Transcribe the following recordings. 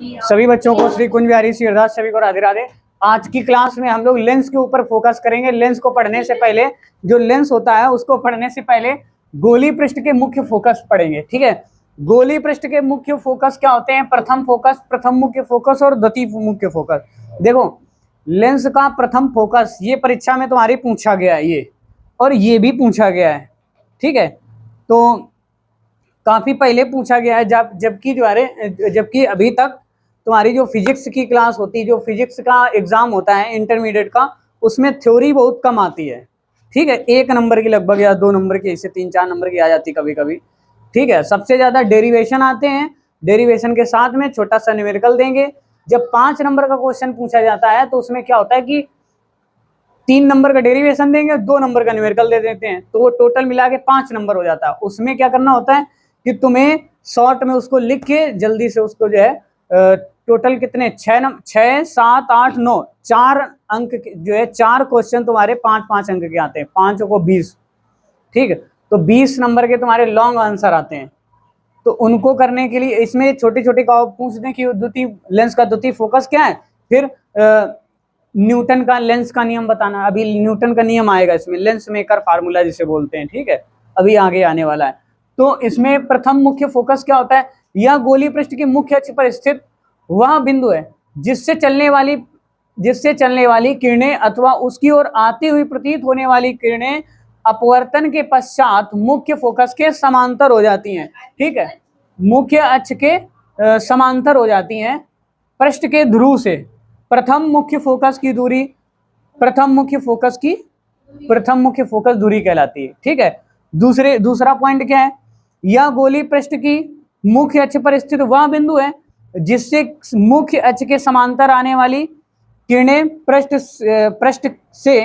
सभी बच्चों को श्री कुंज बिहारी श्री अरदास, सभी को राधे राधे। आज की क्लास में हम लोग लेंस के ऊपर फोकस करेंगे। लेंस को पढ़ने से पहले, जो लेंस होता है उसको पढ़ने से पहले गोली पृष्ठ के मुख्य फोकस पढ़ेंगे। ठीक है, गोली पृष्ठ के मुख्य फोकस क्या होते हैं? प्रथम फोकस, प्रथम मुख्य फोकस और द्वितीय मुख्य फोकस। देखो, लेंस का प्रथम फोकस ये परीक्षा में तुम्हारी पूछा गया है, ये और ये भी पूछा गया है। ठीक है, तो काफी पहले पूछा गया है, जबकि अभी तक तुम्हारी जो फिजिक्स की क्लास होती है, जो फिजिक्स का एग्जाम होता है इंटरमीडिएट का, उसमें थ्योरी बहुत कम आती है। ठीक है, 1 नंबर की लगभग या 2 नंबर की, इससे 3-4 नंबर की आ जाती कभी कभी। ठीक है, सबसे ज्यादा डेरिवेशन आते हैं, डेरिवेशन के साथ में छोटा सा न्यूमेरिकल देंगे। जब 5 नंबर का क्वेश्चन पूछा जाता है तो उसमें क्या होता है कि 3 नंबर का डेरिवेशन देंगे, 2 नंबर का न्यूमेरिकल दे देते हैं, तो वो टोटल मिला के 5 नंबर हो जाता है। उसमें क्या करना होता है कि तुम्हें शॉर्ट में उसको लिख के जल्दी से उसको जो है टोटल कितने 6, 7, 8, 9 4 अंक जो है 4 क्वेश्चन तुम्हारे 5-5 अंक के आते हैं, 5 को 20। ठीक है, तो 20 नंबर के तुम्हारे लॉन्ग आंसर आते हैं। तो उनको करने के लिए इसमें छोटे छोटे का पूछ दें कि द्वितीय लेंस का द्वितीय फोकस क्या है, फिर न्यूटन का लेंस का नियम बताना। अभी न्यूटन का नियम आएगा इसमें, लेंस मेकर फार्मूला जिसे बोलते हैं। ठीक है, अभी आगे आने वाला है। तो इसमें प्रथम मुख्य फोकस क्या होता है? यह गोली पृष्ठ की मुख्य अक्ष पर स्थित वह बिंदु है जिससे चलने वाली किरणें अथवा उसकी ओर आती हुई प्रतीत होने वाली किरणें अपवर्तन के पश्चात मुख्य फोकस के समांतर हो जाती हैं। ठीक है, मुख्य अक्ष के समांतर हो जाती हैं पृष्ठ के ध्रुव से। प्रथम मुख्य फोकस दूरी कहलाती है। ठीक है, दूसरा पॉइंट क्या है? यह गोली पृष्ठ की मुख्य अक्ष पर स्थित वह बिंदु है जिससे मुख्य अक्ष के समांतर आने वाली किरणें पृष्ठ से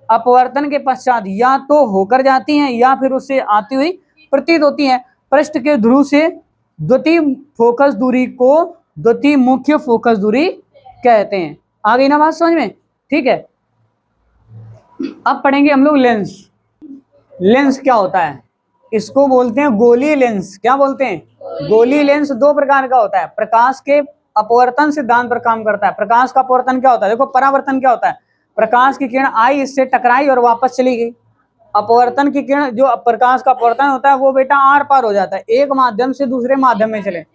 अपवर्तन के पश्चात या तो होकर जाती हैं या फिर उससे आती हुई प्रतीत होती हैं। पृष्ठ के ध्रुव से द्वितीय फोकस दूरी को द्वितीय मुख्य फोकस दूरी कहते हैं। आ गई ना बात समझ में? ठीक है, अब पढ़ेंगे हम लोग लेंस। लेंस क्या होता है? इसको बोलते हैं गोली लेंस। क्या बोलते हैं? गोली लेंस 2 प्रकार का होता है। प्रकाश के अपवर्तन सिद्धांत पर काम करता है। प्रकाश का अपवर्तन क्या होता है? देखो, परावर्तन क्या होता है? प्रकाश की किरण आई, इससे टकराई और वापस चली गई। अपवर्तन की किरण, जो प्रकाश का अपवर्तन होता है, वो बेटा आर पार हो जाता है, एक माध्यम से दूसरे माध्यम में चले।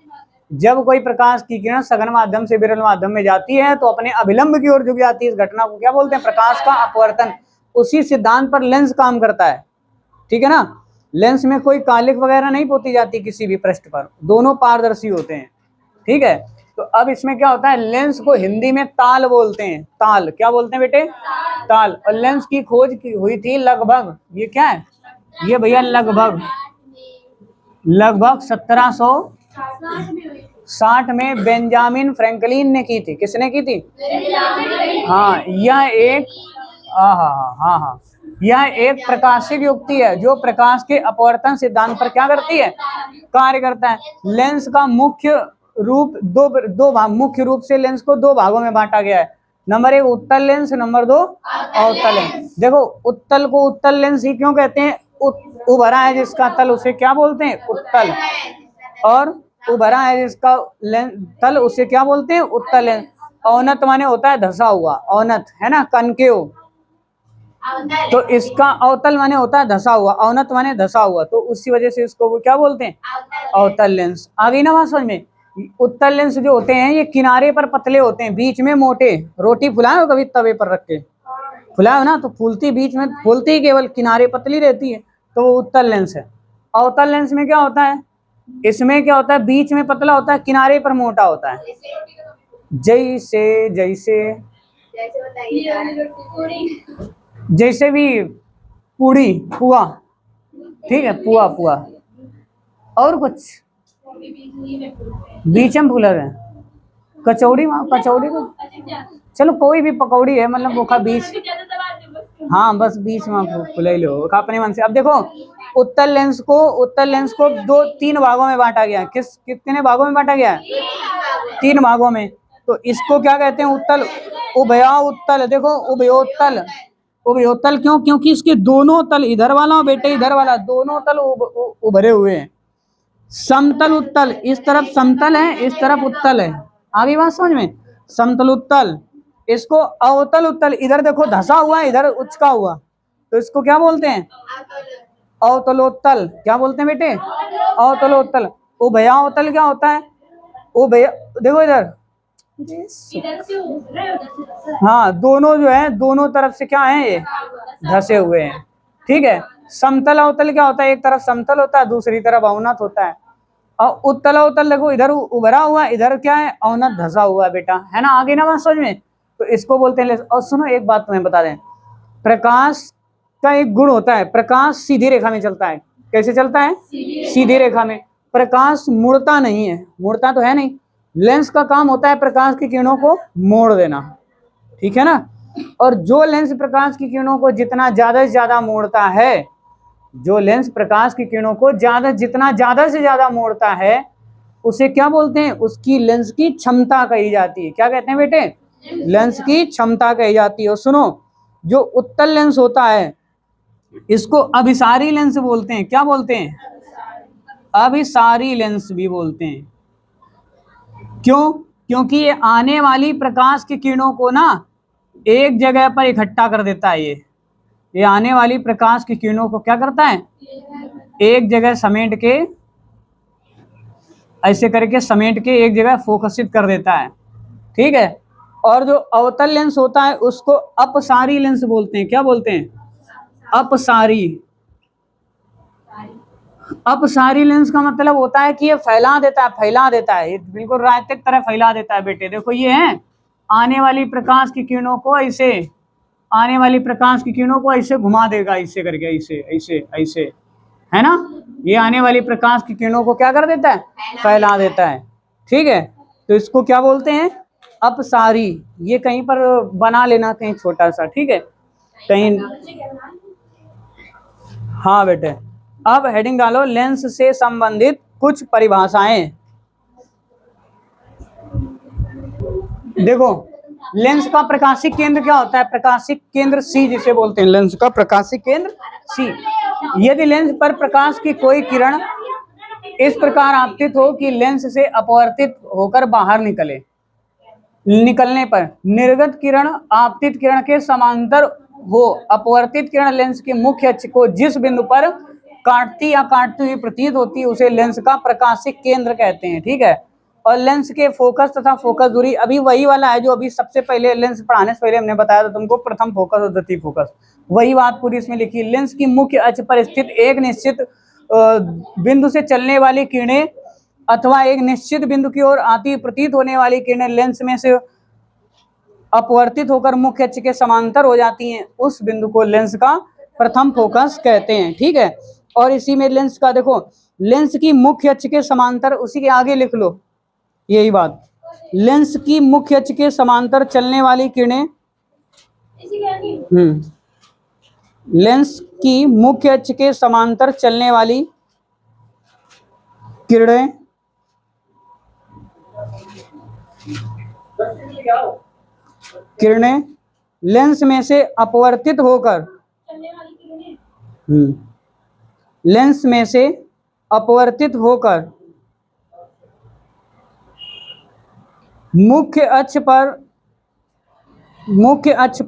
जब कोई प्रकाश की किरण सघन माध्यम से विरल माध्यम में जाती है तो अपने अभिलंब की ओर झुक जाती है। इस घटना को क्या बोलते हैं? प्रकाश का अपवर्तन। उसी सिद्धांत पर लेंस काम करता है। ठीक है ना, लेंस में कोई कालिक वगैरह नहीं पोती जाती किसी भी पृष्ठ पर, दोनों पारदर्शी होते हैं। ठीक है, तो अब इसमें क्या होता है? लेंस को हिंदी में ताल बोलते हैं। ताल क्या बोलते हैं बेटे? ताल। और लेंस की खोज हुई थी लगभग, ये क्या है ये भैया, लगभग 1760 में बेंजामिन फ्रैंकलिन ने की थी। किसने की थी? हाँ, यह एक प्रकाशिक युक्ति है जो प्रकाश के अपवर्तन सिद्धांत पर क्या करती है? कार्य करता है। लेंस का मुख्य रूप मुख्य रूप से लेंस को 2 भागों में बांटा गया है। नंबर 1 उत्तल लेंस, नंबर 2 अवतल लेंस। देखो, उत्तल को उत्तल लेंस ही क्यों कहते हैं? उभरा है जिसका तल उसे क्या बोलते हैं? उत्तल। और उभरा है जिसका तल उसे क्या बोलते हैं? उत्तल लेंस। अवनत माने होता है धसा हुआ, अवनत है ना, कनकेव। तो इसका अवतल माने होता है धसा हुआ, अवनत माने धसा हुआ, तो उसी वजह से इसको वो क्या बोलते हैं? अवतल लेंस। आ गई ना बात समझ में? उत्तल लेंस जो होते हैं ये किनारे पर पतले होते हैं, बीच में मोटे। रोटी फुलाए हो कभी तवे पर रख के? फुलाए हो ना, तो फूलती बीच में फूलती ही केवल किनारे पतली रहती है, तो वो उत्तल लेंस है। अवतल लेंस में क्या होता है? इसमें क्या होता है? बीच में पतला होता है, किनारे पर मोटा होता है। जैसे भी पूड़ी, पुआ। ठीक है, पुआ। और कुछ बीच में फूला है। कचौड़ी को चलो कोई भी पकौड़ी है, मतलब वो का बीच, हाँ बस बीच में फुला ही लो अपने मन से। अब देखो, उत्तल लेंस को 2-3 भागों में बांटा गया। कितने भागों में बांटा गया? 3 भागों में। तो इसको क्या कहते हैं? उत्तल, उभयोत्तल। देखो, उभयोत्तल क्यों? क्योंकि इसके दोनों तल, इधर वाला और बेटे इधर वाला, दोनों तल उभरे हुए हैं। समतल उत्तल, इस तरफ समतल है, इस तरफ उत्तल है। आगे बात समझ में। समतल उत्तल, इसको अवतल उत्तल, इधर देखो धसा हुआ है, इधर उचका हुआ, तो इसको क्या बोलते हैं? अवतलोत्तल। क्या बोलते हैं बेटे? अवतलोत्तल। उभयावतल क्या होता है? उभय, देखो इधर, हाँ दोनों जो है दोनों तरफ से क्या है, ये धसे हुए हैं, ठीक है। समतल अवतल क्या होता है? एक तरफ समतल होता है, दूसरी तरफ अवनत होता है। और उत्तल अवतल देखो, इधर उभरा हुआ, इधर क्या है, अवनत धसा हुआ है बेटा, है ना। आगे ना बात समझ में, तो इसको बोलते हैं। और सुनो एक बात तुम्हें बता दें, प्रकाश का एक गुण होता है, प्रकाश सीधी रेखा में चलता है। कैसे चलता है? सीधी रेखा में। प्रकाश मुड़ता नहीं है, मुड़ता तो है नहीं। लेंस का काम होता है प्रकाश की किरणों को मोड़ देना, ठीक है ना। और जो लेंस प्रकाश की किरणों को जितना ज्यादा से ज्यादा मोड़ता है, जो लेंस प्रकाश की किरणों को जितना ज्यादा से ज्यादा मोड़ता है, उसे क्या बोलते हैं? उसकी लेंस की क्षमता कही जाती है। क्या कहते हैं बेटे? लेंस की क्षमता कही जाती है। और सुनो, जो उत्तल लेंस होता है इसको अभिसारी लेंस बोलते हैं। क्या बोलते हैं? अभिसारी लेंस भी बोलते हैं। क्यों? क्योंकि ये आने वाली प्रकाश की किरणों को ना एक जगह पर इकट्ठा कर देता है। ये आने वाली प्रकाश की किरणों को क्या करता है? एक जगह समेट के, ऐसे करके समेट के एक जगह फोकसित कर देता है, ठीक है। और जो अवतल लेंस होता है उसको अपसारी लेंस बोलते हैं। क्या बोलते हैं? अपसारी। अपसारी लेंस का मतलब होता है कि ये फैला देता है, फैला देता है, ये बिल्कुल रायतिक तरह फैला देता है बेटे। देखो ये है आने वाली प्रकाश की किरणों को ऐसे, आने वाली प्रकाश की किरणों को ऐसे घुमा देगा, ऐसे करके, ऐसे ऐसे ऐसे, है ना। ये आने वाली प्रकाश की किरणों को क्या कर देता है? फैला देता है, ठीक है। तो इसको क्या बोलते हैं? अपसारी। ये कहीं पर बना लेना, कहीं छोटा सा, ठीक है, कहीं। हाँ बेटे, अब हेडिंग डालो, लेंस से संबंधित कुछ परिभाषाएं। देखो, लेंस का प्रकाशिक केंद्र क्या होता है? प्रकाशिक केंद्र सी जिसे बोलते हैं, लेंस का प्रकाशिक केंद्र सी। यदि लेंस पर प्रकाश की कोई किरण इस प्रकार आपतित हो कि लेंस से अपवर्तित होकर बाहर निकलने पर निर्गत किरण आपतित किरण के समांतर हो, अपवर्तित किरण लेंस के मुख्य अक्ष को जिस बिंदु पर काटती या काटती हुई प्रतीत होती है उसे लेंस का प्रकाशिक केंद्र कहते हैं, ठीक है। और लेंस के फोकस तथा फोकस दूरी अभी वही वाला है जो अभी सबसे पहले लेंस पढ़ाने से पहले हमने बताया था तुमको, प्रथम फोकस और द्वितीय फोकस, वही बात पूरी इसमें लिखी। लेंस की मुख्य अक्ष पर स्थित एक निश्चित बिंदु से चलने वाली किरणें अथवा एक निश्चित बिंदु की ओर आती प्रतीत होने वाली किरणें लेंस में से अपवर्तित होकर मुख्य अक्ष के समांतर हो जाती हैं, उस बिंदु को लेंस का प्रथम फोकस कहते हैं, ठीक है। और इसी में लेंस का देखो, लेंस की मुख्य अक्ष के समांतर, उसी के आगे लिख लो यही बात, लेंस की मुख्य अक्ष के समांतर चलने वाली किरणें, लेंस की मुख्य अक्ष के समांतर चलने वाली किरणें लेंस में से अपवर्तित होकर, लेंस में से अपवर्तित होकर मुख्य अक्ष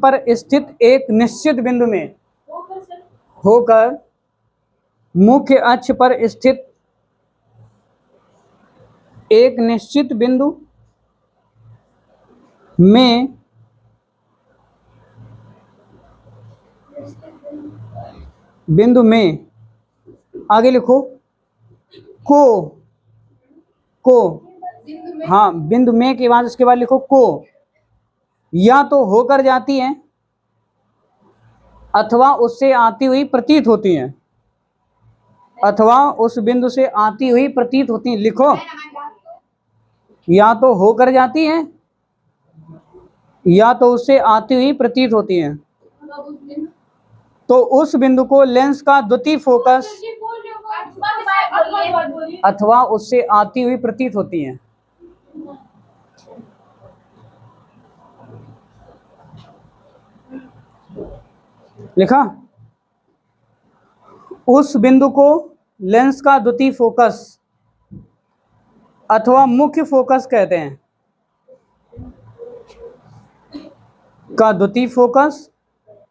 पर स्थित एक निश्चित बिंदु में होकर, मुख्य अक्ष पर स्थित एक निश्चित बिंदु में आगे लिखो को हाँ, बिंदु में के बाद उसके बाद लिखो को, या तो होकर जाती है अथवा उससे आती हुई प्रतीत होती हैं, अथवा उस बिंदु से आती हुई प्रतीत होती हैं। लिखो, या तो होकर जाती हैं या तो उससे आती हुई प्रतीत होती हैं, तो उस बिंदु को लेंस का द्वितीय फोकस अथवा उससे आती हुई प्रतीत होती हैं। लिखा, उस बिंदु को लेंस का द्वितीय फोकस अथवा मुख्य फोकस कहते हैं। का द्वितीय फोकस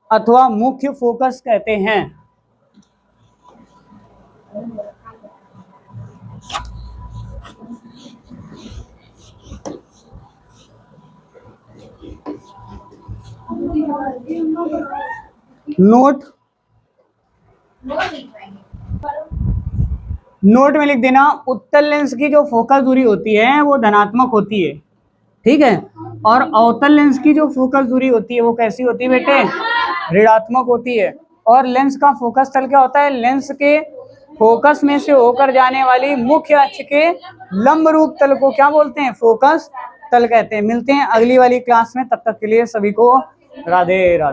अथवा मुख्य फोकस कहते हैं। नोट में लिख देना, उत्तल लेंस की जो फोकस दूरी होती है वो धनात्मक होती है, ठीक है, और अवतल लेंस की जो फोकस दूरी होती है वो कैसी होती है बेटे, ऋणात्मक होती है। और लेंस का फोकस तल क्या होता है, लेंस के फोकस में से होकर जाने वाली मुख्य अक्ष के लंब रूप तल को क्या बोलते हैं, फोकस तल कहते हैं। मिलते हैं अगली वाली क्लास में, तब तक के लिए सभी को राधे राधे।